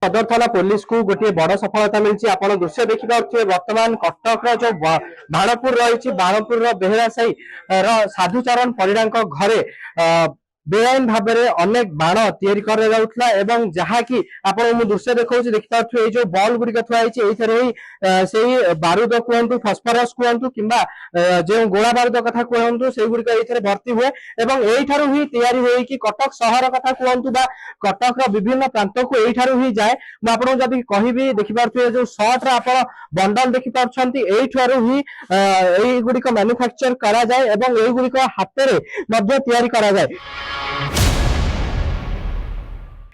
सदर थाना पुलिस को गोटे बड़ सफलता मिली। आप दृश्य देखिपे बर्तमान कटक जो बाणपुर रही बाणपुर बेहरा साही साधुचरण परिड़ा घरे बेआईन भाव में अनेक बाण या जहाँकि आपको दृश्य देखा देखिए जो बल गुड़िक थुआई बारूद कहतु फस्फरस कहतु कि जो गोला बारूद कथा कहतु से गुड़िक भर्ती हुए और ही तैयारी होगी कटक सहर कथा कहतु कटक विभिन्न प्रांत को यू ही जाए। मुझे जब कहि देखिपे जो सर्ट आप बंडल देखिपुंट ही गुड़िक मैन्युफैक्चर करा जाए गुड़िक हाथ में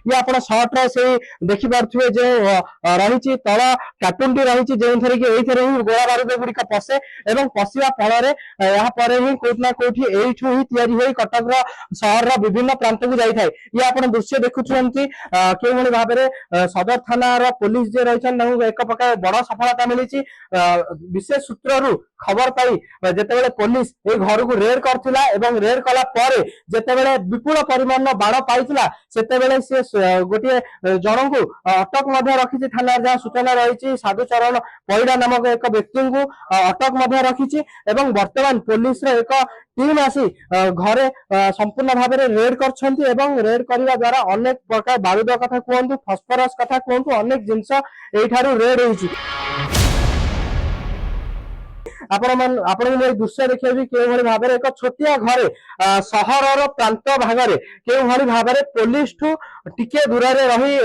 ये आप सर्ट से देखिपे जो रही तल कार्टून रही जो ही गोला बारूद गुड़िक पशे और पशा फल ही कौटना कौटी यू ही तैयारी कटक सहर विभिन्न प्रांत को जाए। ये आप दृश्य देखुं कि भाव में सदर थाना पुलिस जे रही एक प्रकार बड़ सफलता मिली। विशेष सूत्र खबर पाई जिते पुलिस ये घर को रेड करथिला रेड कला जिते विपुल परिमाण बाण पाई से गोटे जन को अटक रखी थाना जहाँ सूचना रही साधुचरण परिड़ा नामक एक व्यक्ति को अटक रखी वर्तमान पुलिस एक टीम आसी घरे संपूर्ण भाव में रेड कर रेड करने द्वारा अनेक प्रकार बारूद कथा कहतु फस्फरस कथा कहतु अनेक जिनस रेड होती। आपण दृश्य देखिए कि भाव में एक छोटिया घरे सहर प्रांत भाग में भाव में पुलिस ठू टिके दूर रही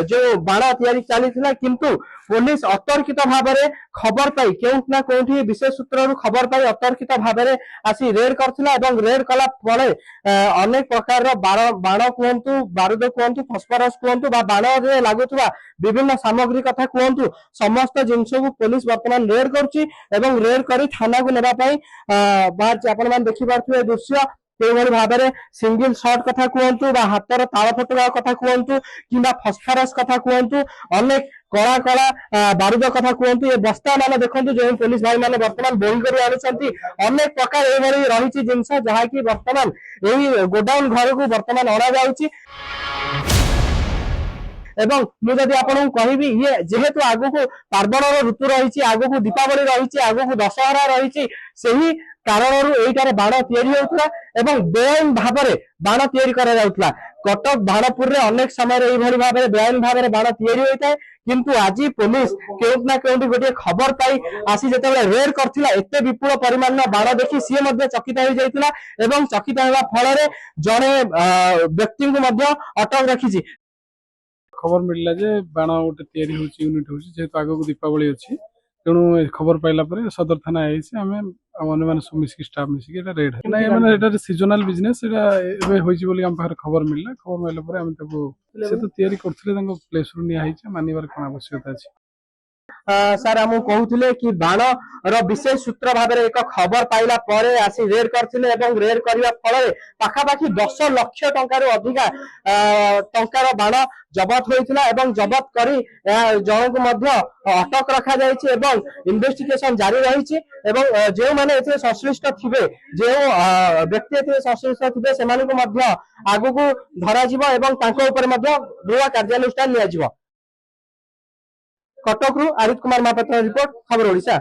जो बाण चली किंतु पुलिस अतर्कित भाव में खबर पाई केउना कोठी विशेष सूत्र खबर पाई अतर्कित भाव में आसी रेड करथिला रेड कला पड़े अनेक प्रकार बाण कहतु बारूद कहतु फस्फरस कहतु बाण रे लागुवा विभिन्न सामग्री कथा कहतु समस्त जिनस को पुलिस वर्तमान रेड करुच्ची रेड कर थाना को नेबाई बाहर आपण देखिपे दृश्य भाव में सिंगल शॉट कथा कहतु हाथर ताल फटुआ कथा कहतु कि फस्फरस कथा कहतु अनेक कला कला बारूद कथा कहतु ये बस्ता मान देखो जो पुलिस भाई मैंने वर्तमान बोई कर अनेक प्रकार ये रही जिनस जहाँकि वर्तमान यही गोडाउन घर को वर्तमान अणा जाऊँगी। मुझे आपको कहबी ये जेहेतु आगु को पार्वण ऋतु रही आगु को दीपावली रही आगु को दशहरा रही से ही कारण यही बाण या बेआईन भाव में बाण या कटक बाणपुर में अनेक समय भाव में बेआईन भाव में बाण या किंतु आज पुलिस केउना केउंटी गोटे खबर पाई आसी जते रेड करथिला एते विपुल परिमाण बाण देखि सी चकित हो जाइतिला चकित होगा फल जड़े व्यक्ति को अटक रखी खबर मिलला जे बाण गोटे तैयारी होची यूनिट होची जेहेतु आगो को दीपावली अच्छी तेणु खबर पाइला परे सदर थाना आइसे आमे अन्य माने मिसिक स्टाफ मिसिक एटा रेड नै माने एटा सीजनल बिजनेस एटा एबे होईची बोली हम पाखर खबर मिलला परे हम ताको से तो तैयारी करथिले तांको प्लेस रु नि आइचे मानिबार कोन आवश्यकता अछि। सर हम कहते कि बाण विशेष सूत्र भाव में एक खबर पाइला परे आसी रेड करथिले रेड करने फल पाखापाखि 10 लाख टंकार अधिका टंकार बाण जबत होइतिला जबत करी जन को अटक रखा जाइए इन्वेस्टिगेशन जारी रही जो माने एथे संश्लिष्ट थिबे जो व्यक्ति एथे संश्लिष्ट थिबे से आगु को धरा जिवो दृढ़ कार्यानुष्ठान लिया जिवो। कटक आदित्य कुमार महापात्र रिपोर्ट खबर ओडिशा।